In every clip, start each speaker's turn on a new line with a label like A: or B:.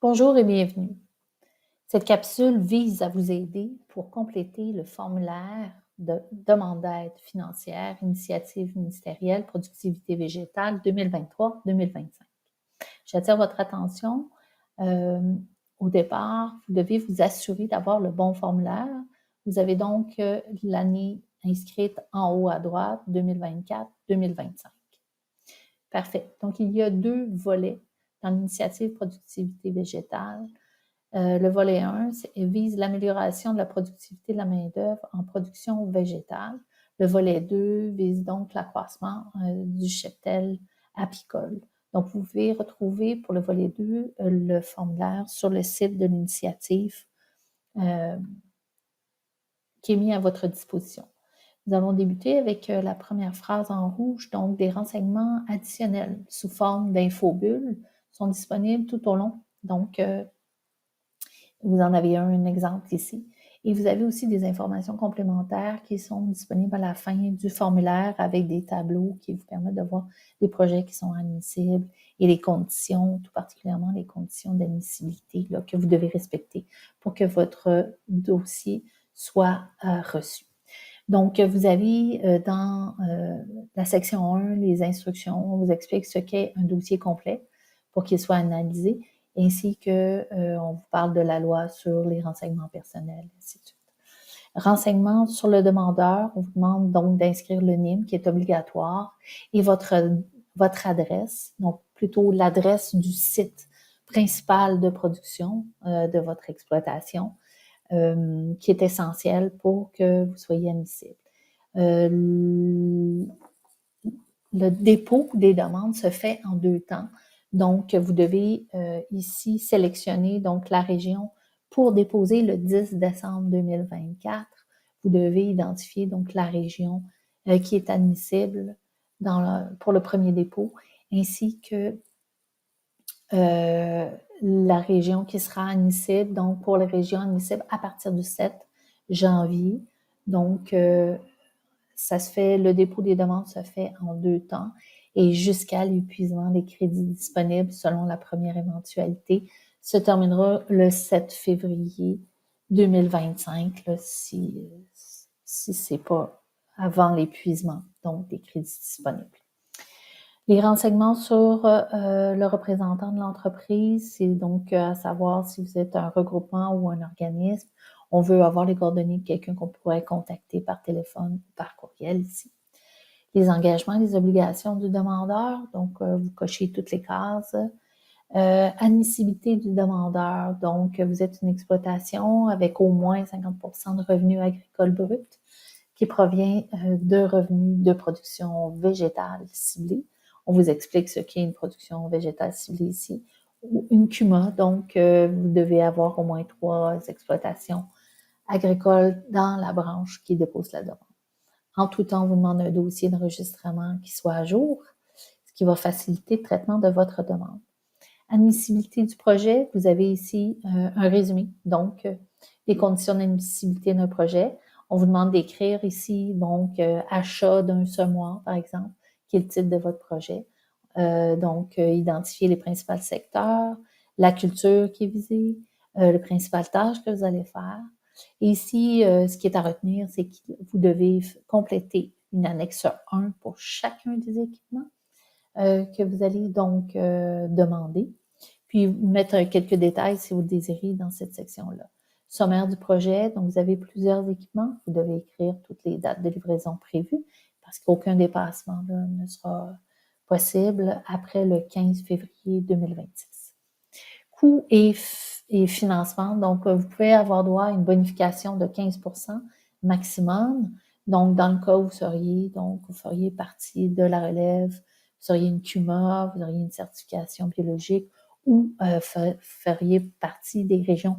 A: Bonjour et bienvenue. Cette capsule vise à vous aider pour compléter le formulaire de demande d'aide financière, initiative ministérielle, productivité végétale 2023-2025. J'attire votre attention. euh, Au départ, vous devez vous assurer d'avoir le bon formulaire. Vous avez donc l'année inscrite en haut à droite, 2024-2025. Parfait. Donc, il y a deux volets dans l'initiative productivité végétale. Le volet 1 vise l'amélioration de la productivité de la main-d'œuvre en production végétale. Le volet 2 vise donc l'accroissement du cheptel apicole. Donc, vous pouvez retrouver pour le volet 2 le formulaire sur le site de l'initiative qui est mis à votre disposition. Nous allons débuter avec la première phrase en rouge, donc des renseignements additionnels sous forme d'infobulles sont disponibles tout au long. Donc, vous en avez un exemple ici. Et vous avez aussi des informations complémentaires qui sont disponibles à la fin du formulaire avec des tableaux qui vous permettent de voir les projets qui sont admissibles et les conditions, tout particulièrement les conditions d'admissibilité que vous devez respecter pour que votre dossier soit reçu. Donc, vous avez dans la section 1, les instructions, on vous explique ce qu'est un dossier complet pour qu'il soit analysé, ainsi que on vous parle de la loi sur les renseignements personnels, ainsi de suite. Renseignements sur le demandeur, on vous demande donc d'inscrire le NIM qui est obligatoire et votre adresse, donc plutôt l'adresse du site principal de production de votre exploitation, qui est essentiel pour que vous soyez admissible. Le dépôt des demandes se fait en 2 temps. Donc, vous devez ici sélectionner donc la région pour déposer le 10 décembre 2024. Vous devez identifier donc la région qui est admissible pour le premier dépôt, ainsi que la région qui sera admissible, donc pour les régions admissibles à partir du 7 janvier. Donc, ça se fait, le dépôt des demandes se fait en 2 temps et jusqu'à l'épuisement des crédits disponibles selon la première éventualité se terminera le 7 février 2025 là, si c'est pas avant l'épuisement donc des crédits disponibles. Les renseignements sur le représentant de l'entreprise, c'est donc à savoir si vous êtes un regroupement ou un organisme. On veut avoir les coordonnées de quelqu'un qu'on pourrait contacter par téléphone ou par courriel ici. Les engagements et les obligations du demandeur, donc vous cochez toutes les cases. Admissibilité du demandeur, donc vous êtes une exploitation avec au moins 50% de revenus agricoles bruts qui provient de revenus de production végétale ciblée. On vous explique ce qu'est une production végétale ciblée ici. Ou une CUMA, donc vous devez avoir au moins 3 exploitations agricoles dans la branche qui dépose la demande. En tout temps, on vous demande un dossier d'enregistrement qui soit à jour, ce qui va faciliter le traitement de votre demande. Admissibilité du projet, vous avez ici un résumé, donc les conditions d'admissibilité d'un projet. On vous demande d'écrire ici, donc, achat d'un semoir, par exemple, qui est le titre de votre projet. Donc, identifier les principaux secteurs, la culture qui est visée, le principal tâche que vous allez faire. Et ici, ce qui est à retenir, c'est que vous devez compléter une annexe 1 pour chacun des équipements que vous allez donc demander. Puis mettre quelques détails si vous le désirez dans cette section-là. Sommaire du projet, donc vous avez plusieurs équipements, vous devez écrire toutes les dates de livraison prévues parce qu'aucun dépassement là, ne sera possible après le 15 février 2026. Coûts et financement, donc vous pouvez avoir droit à une bonification de 15% maximum. Donc, dans le cas où vous feriez partie de la relève, vous auriez une CUMA, vous auriez une certification biologique ou feriez partie des régions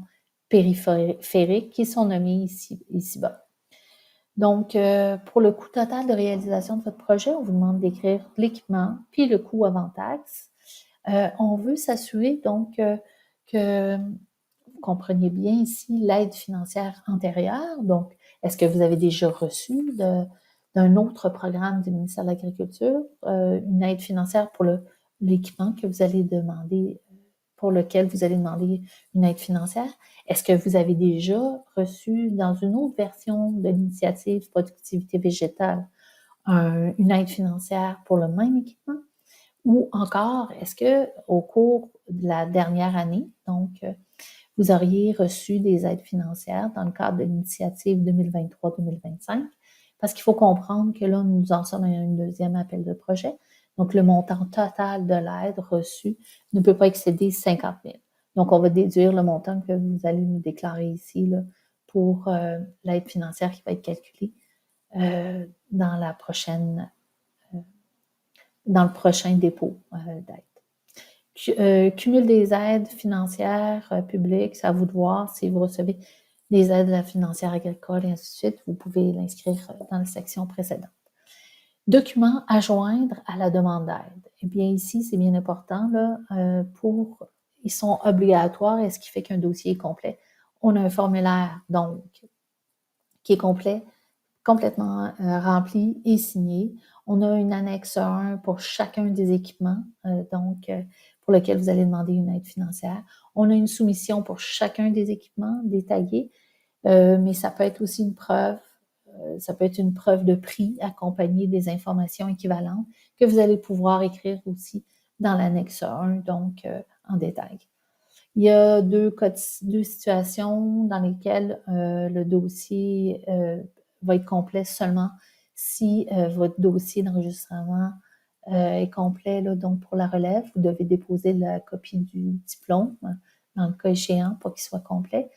A: périphériques qui sont nommées ici-bas. Donc, pour le coût total de réalisation de votre projet, on vous demande d'écrire l'équipement puis le coût avant taxe. On veut s'assurer donc que vous compreniez bien ici l'aide financière antérieure. Donc, est-ce que vous avez déjà reçu d'un autre programme du ministère de l'Agriculture une aide financière pour l'équipement que vous allez demander pour lequel vous allez demander une aide financière? Est-ce que vous avez déjà reçu dans une autre version de l'initiative Productivité végétale une aide financière pour le même équipement? Ou encore, est-ce que au cours de la dernière année, donc vous auriez reçu des aides financières dans le cadre de l'initiative 2023-2025? Parce qu'il faut comprendre que là, nous en sommes à un deuxième appel de projet. Donc, le montant total de l'aide reçue ne peut pas excéder 50 000. Donc, on va déduire le montant que vous allez nous déclarer ici là, pour l'aide financière qui va être calculée dans la prochaine dans le prochain dépôt d'aide. Cumul des aides financières publiques, c'est à vous de voir si vous recevez des aides financières agricoles et ainsi de suite. Vous pouvez l'inscrire dans la section précédente. Documents à joindre à la demande d'aide. Eh bien, ici, c'est bien important, là, ils sont obligatoires, et ce qui fait qu'un dossier est complet. On a un formulaire, donc, qui est complet, complètement rempli et signé. On a une annexe 1 pour chacun des équipements, pour lequel vous allez demander une aide financière. On a une soumission pour chacun des équipements détaillés, mais ça peut être aussi une preuve, ça peut être une preuve de prix accompagnée des informations équivalentes que vous allez pouvoir écrire aussi dans l'annexe 1, donc en détail. Il y a deux situations dans lesquelles le dossier va être complet seulement si votre dossier d'enregistrement est complet. Là, donc, pour la relève, vous devez déposer la copie du diplôme, dans le cas échéant, pour qu'il soit complet,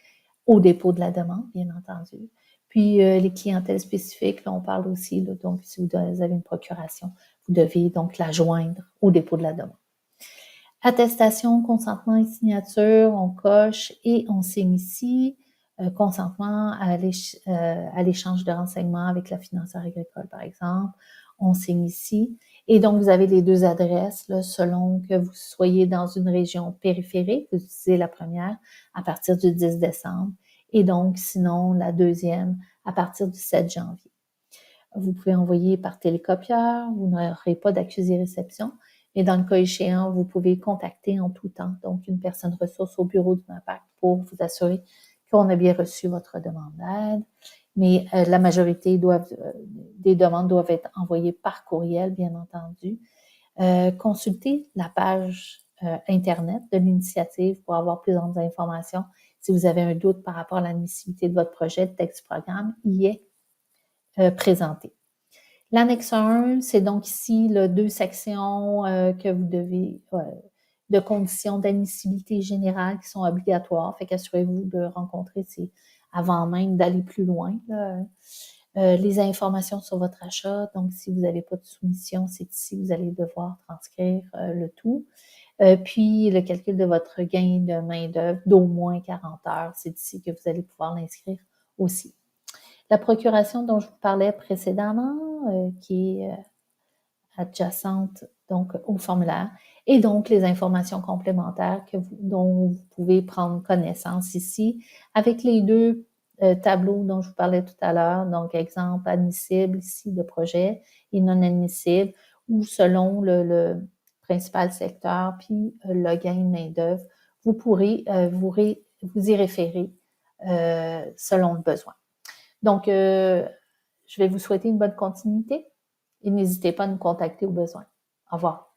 A: au dépôt de la demande, bien entendu. Puis, les clientèles spécifiques, là, on parle aussi, là, donc, si vous avez une procuration, vous devez donc la joindre au dépôt de la demande. Attestation, consentement et signature, on coche et on signe ici. Consentement à l'échange de renseignements avec la financière agricole, par exemple. On signe ici. Et donc, vous avez les deux adresses, là, selon que vous soyez dans une région périphérique. Vous utilisez la première à partir du 10 décembre. Et donc, sinon, la deuxième à partir du 7 janvier. Vous pouvez envoyer par télécopieur. Vous n'aurez pas d'accusé-réception. Et dans le cas échéant, vous pouvez contacter en tout temps, donc une personne ressource au bureau du MAPAC pour vous assurer qu'on a bien reçu votre demande d'aide. Mais la majorité des demandes doivent être envoyées par courriel, bien entendu. Consultez la page Internet de l'initiative pour avoir plus d'informations. Si vous avez un doute par rapport à l'admissibilité de votre projet, le texte du programme y est présenté. L'annexe 1, c'est donc ici là, deux sections que vous devez, de conditions d'admissibilité générale qui sont obligatoires. Fait qu'assurez-vous de rencontrer avant même d'aller plus loin. Les informations sur votre achat. Donc, si vous n'avez pas de soumission, c'est ici que vous allez devoir transcrire le tout. Puis, le calcul de votre gain de main-d'œuvre d'au moins 40 heures, c'est ici que vous allez pouvoir l'inscrire aussi. La procuration dont je vous parlais précédemment, qui est adjacente donc au formulaire, et donc les informations complémentaires dont vous pouvez prendre connaissance ici, avec les deux tableaux dont je vous parlais tout à l'heure, donc exemple admissible ici de projet et non admissible, ou selon le principal secteur, puis le gain de main-d'œuvre, vous pourrez vous y référer selon le besoin. Donc, je vais vous souhaiter une bonne continuité et n'hésitez pas à nous contacter au besoin. Au revoir.